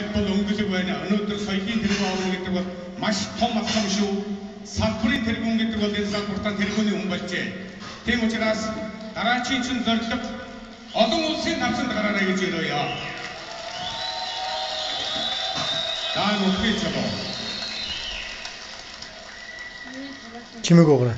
бол өнгөлөг байна. Өнөөдөр соёлын тэргүүн авна гэдэг бол маш том алхам шүү. Салбарын тэргүүн гэдэг бол энэ салбартаа тэргүүний хүн болжээ. Тийм учраас дараачийн чинь зорилго олон улсын навсанд гараарай гэж өрөөё. Даан үхэж чамаа. Чимэг өгөрэй.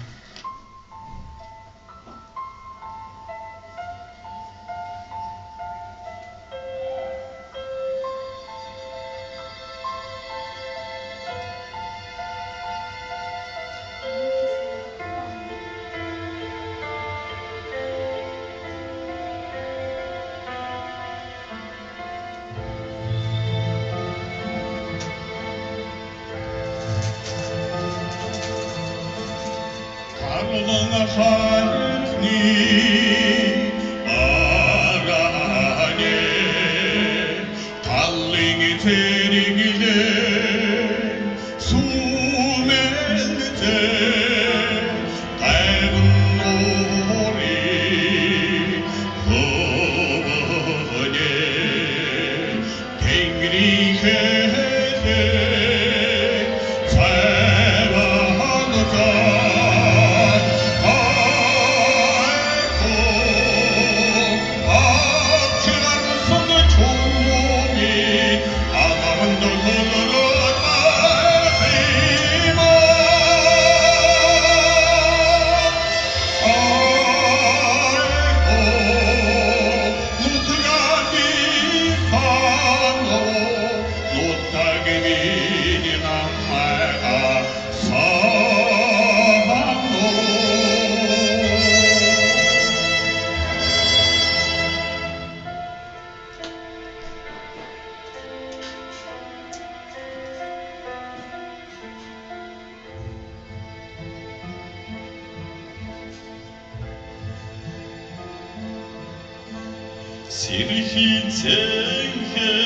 Sirhin senher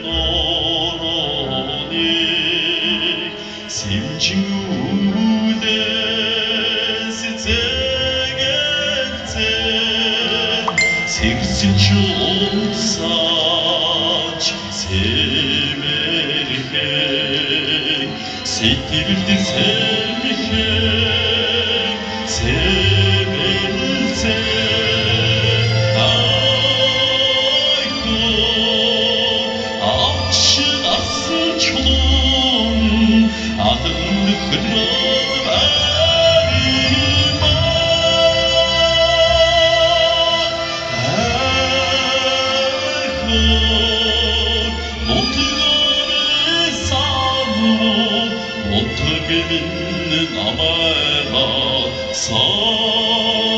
noroni simjude sitegete sirsin çolsaç semerhe setildi sevmihe semerse adını kırıp elime Notları sağlı Notlarının amela sağlı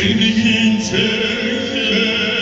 Sevdiğin sevdiğin